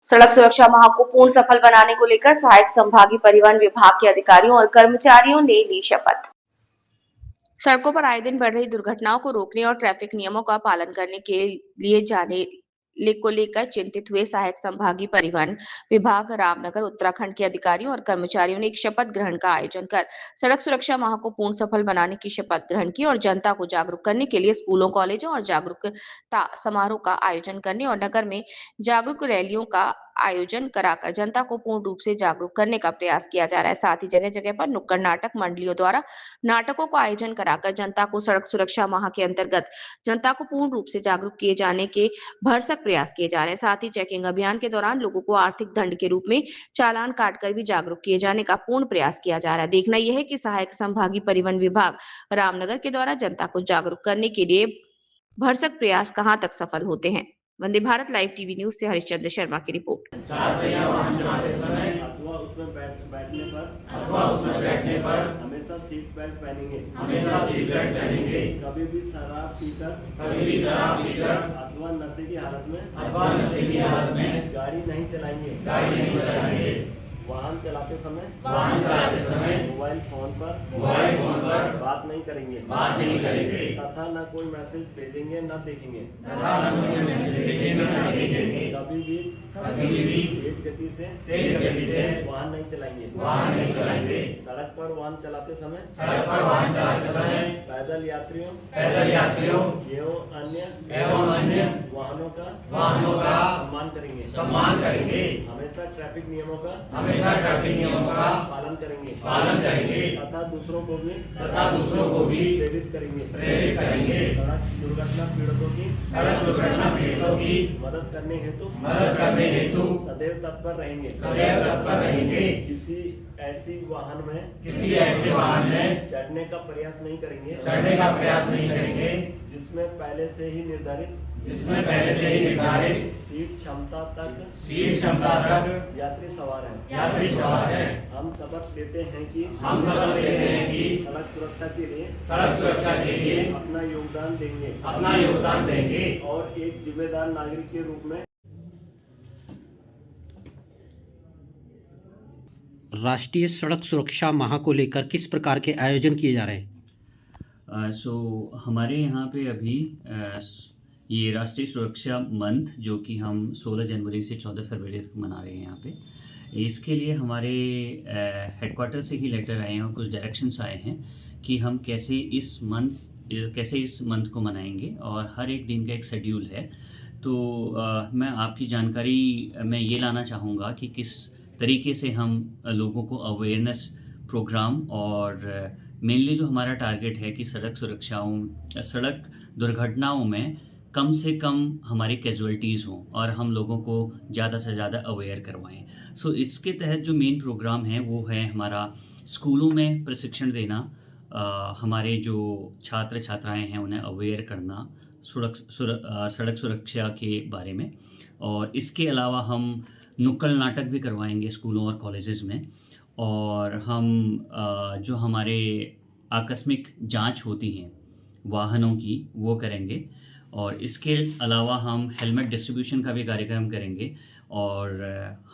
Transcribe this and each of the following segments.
सड़क सुरक्षा माह को पूर्ण सफल बनाने को लेकर सहायक संभागीय परिवहन विभाग के अधिकारियों और कर्मचारियों ने ली शपथ। सड़कों पर आए दिन बढ़ रही दुर्घटनाओं को रोकने और ट्रैफिक नियमों का पालन करने के लिए को लेकर चिंतित हुए सहायक संभागीय परिवहन विभाग रामनगर उत्तराखंड के अधिकारियों और कर्मचारियों ने एक शपथ ग्रहण का आयोजन कर सड़क सुरक्षा माह को पूर्ण सफल बनाने की शपथ ग्रहण की और जनता को जागरूक करने के लिए स्कूलों कॉलेजों और जागरूकता समारोह का आयोजन करने और नगर में जागरूक रैलियों का आयोजन कराकर जनता को पूर्ण रूप से जागरूक करने का प्रयास किया जा रहा है। साथ ही जगह जगह पर नुक्कड़ नाटक मंडलियों द्वारा नाटकों का आयोजन कराकर जनता को सड़क सुरक्षा माह के अंतर्गत जनता को पूर्ण रूप से जागरूक किए जाने के भरसक प्रयास किए जा रहे हैं। साथ ही चेकिंग अभियान के दौरान लोगों को आर्थिक दंड के रूप में चालान काटकर भी जागरूक किए जाने का पूर्ण प्रयास किया जा रहा है। देखना यह है कि सहायक संभागीय परिवहन विभाग रामनगर के द्वारा जनता को जागरूक करने के लिए भरसक प्रयास कहां तक सफल होते हैं। Vande Bharat live TV news से हरिश्चंद्र शर्मा की रिपोर्ट। चार पहिया वाहन चलाते समय अथवा उसमें बैठने पर हमेशा सीट बेल्ट पहनेंगे। कभी भी शराब पीकर अथवा नशे की हालत में गाड़ी नहीं चलाएंगे। वाहन चलाते समय मोबाइल फोन पर बात नहीं करेंगे तथा न कोई मैसेज भेजेंगे न देखेंगे। कभी भी तेज गति से वाहन नहीं चलाएंगे। सड़क पर वाहन चलाते समय पैदल यात्रियों एवं अन्य वाहनों का सम्मान करेंगे। हमेशा ट्रैफिक नियमों का पालन करेंगे तथा दूसरों को भी प्रेरित करेंगे। सड़क दुर्घटना पीड़ितों की मदद करने हेतु सदैव तत्पर रहेंगे। किसी ऐसी वाहन में चढ़ने का प्रयास नहीं करेंगे जिसमें पहले से ही निर्धारित सीट क्षमता तक यात्री सवार है। हम शपथ लेते हैं कि सड़क सुरक्षा के लिए अपना योगदान देंगे और एक जिम्मेदार नागरिक के रूप में राष्ट्रीय सड़क सुरक्षा माह को लेकर किस प्रकार के आयोजन किए जा रहे हैं? हमारे यहाँ पे अभी ये राष्ट्रीय सुरक्षा मंथ जो कि हम 16 जनवरी से 14 फरवरी तक मना रहे हैं यहाँ पे, इसके लिए हमारे हेडक्वार्टर से ही लेटर आए हैं और कुछ डायरेक्शंस आए हैं कि हम कैसे इस मंथ को मनाएंगे और हर एक दिन का एक शेड्यूल है। तो मैं आपकी जानकारी में ये लाना चाहूँगा कि किस तरीके से हम लोगों को अवेयरनेस प्रोग्राम और मेनली जो हमारा टारगेट है कि सड़क दुर्घटनाओं में कम से कम हमारी कैजुअलिटीज़ हों और हम लोगों को ज़्यादा से ज़्यादा अवेयर करवाएं। इसके तहत जो मेन प्रोग्राम है वो है हमारा स्कूलों में प्रशिक्षण देना, हमारे जो छात्र छात्राएं हैं उन्हें अवेयर करना सड़क सुरक्षा के बारे में। और इसके अलावा हम नुक्कड़ नाटक भी करवाएंगे स्कूलों और कॉलेजेस में। और हम जो हमारे आकस्मिक जांच होती हैं वाहनों की वो करेंगे। और इसके अलावा हम हेलमेट डिस्ट्रीब्यूशन का भी कार्यक्रम करेंगे। और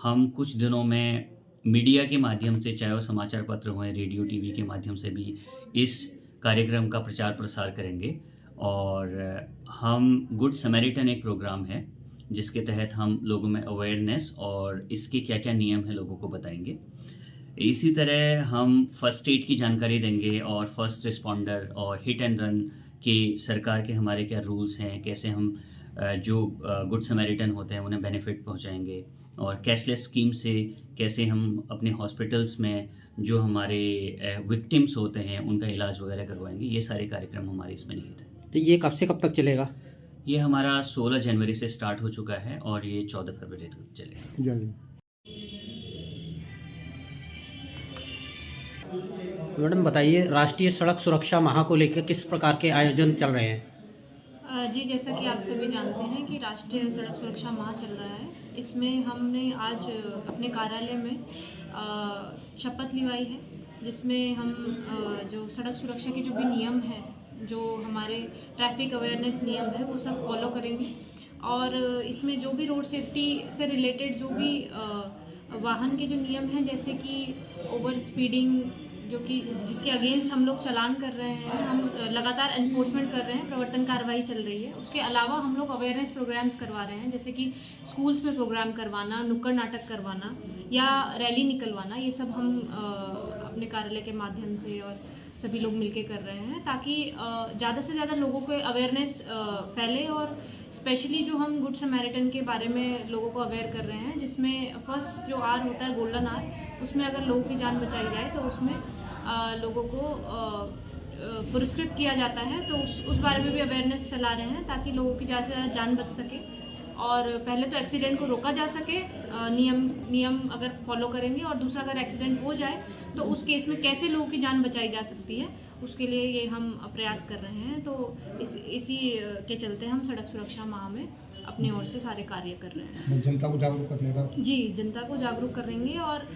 हम कुछ दिनों में मीडिया के माध्यम से, चाहे वो समाचार पत्र हों, रेडियो टीवी के माध्यम से भी इस कार्यक्रम का प्रचार प्रसार करेंगे। और हम गुड समैरिटन एक प्रोग्राम है जिसके तहत हम लोगों में अवेयरनेस और इसके क्या क्या नियम हैं लोगों को बताएंगे। इसी तरह हम फर्स्ट एड की जानकारी देंगे और फर्स्ट रिस्पॉन्डर और हिट एंड रन के सरकार के हमारे क्या रूल्स हैं, कैसे हम जो गुड समैरिटन होते हैं उन्हें बेनिफिट पहुंचाएंगे। और कैशलेस स्कीम से कैसे हम अपने हॉस्पिटल्स में जो हमारे विक्टिम्स होते हैं उनका इलाज वगैरह करवाएंगे। ये सारे कार्यक्रम हमारे इसमें निहित हैं। तो ये कब से कब तक चलेगा? ये हमारा 16 जनवरी से स्टार्ट हो चुका है और ये 14 फरवरी तक चलेगा। मैडम बताइए, राष्ट्रीय सड़क सुरक्षा माह को लेकर किस प्रकार के आयोजन चल रहे हैं? जी, जैसा कि आप सभी जानते हैं कि राष्ट्रीय सड़क सुरक्षा माह चल रहा है। इसमें हमने आज अपने कार्यालय में शपथ लिवाई है, जिसमें हम जो सड़क सुरक्षा के जो भी नियम हैं, जो हमारे ट्रैफिक अवेयरनेस नियम है, वो सब फॉलो करेंगे। और इसमें जो भी रोड सेफ्टी से रिलेटेड जो भी वाहन के जो नियम हैं, जैसे कि ओवर स्पीडिंग, जो कि जिसके अगेंस्ट हम लोग चालान कर रहे हैं, हम लगातार एनफोर्समेंट कर रहे हैं, प्रवर्तन कार्रवाई चल रही है। उसके अलावा हम लोग अवेयरनेस प्रोग्राम्स करवा रहे हैं, जैसे कि स्कूल्स में प्रोग्राम करवाना, नुक्कड़ नाटक करवाना या रैली निकलवाना। ये सब हम अपने कार्यालय के माध्यम से और सभी लोग मिलके कर रहे हैं, ताकि ज़्यादा से ज़्यादा लोगों को अवेयरनेस फैले। और स्पेशली जो हम गुड समैरिटन के बारे में लोगों को अवेयर कर रहे हैं, जिसमें फर्स्ट जो आर होता है गोल्डन आर, उसमें अगर लोगों की जान बचाई जाए तो उसमें लोगों को पुरस्कृत किया जाता है। तो उस बारे में भी अवेयरनेस फैला रहे हैं, ताकि लोगों की ज़्यादा से ज़्यादा जान बच सके और पहले तो एक्सीडेंट को रोका जा सके, नियम अगर फॉलो करेंगे, और दूसरा अगर एक्सीडेंट हो जाए तो उस केस में कैसे लोगों की जान बचाई जा सकती है, उसके लिए ये हम प्रयास कर रहे हैं। तो इसी के चलते हम सड़क सुरक्षा माह में अपनी ओर से सारे कार्य कर रहे हैं। जनता को जागरूक करने का? जी, जनता को जागरूक करेंगे और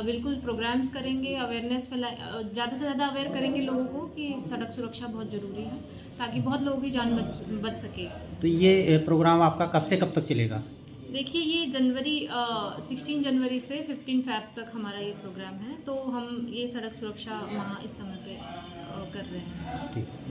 बिल्कुल प्रोग्राम्स करेंगे, अवेयरनेस ज़्यादा से ज़्यादा अवेयर करेंगे लोगों को कि सड़क सुरक्षा बहुत ज़रूरी है, ताकि बहुत लोगों की जान बच सके इससे। तो ये प्रोग्राम आपका कब से कब तक चलेगा? देखिए, ये 16 जनवरी से 15 फ़रवरी तक हमारा ये प्रोग्राम है। तो हम ये सड़क सुरक्षा माह इस समय पे कर रहे हैं। ठीक।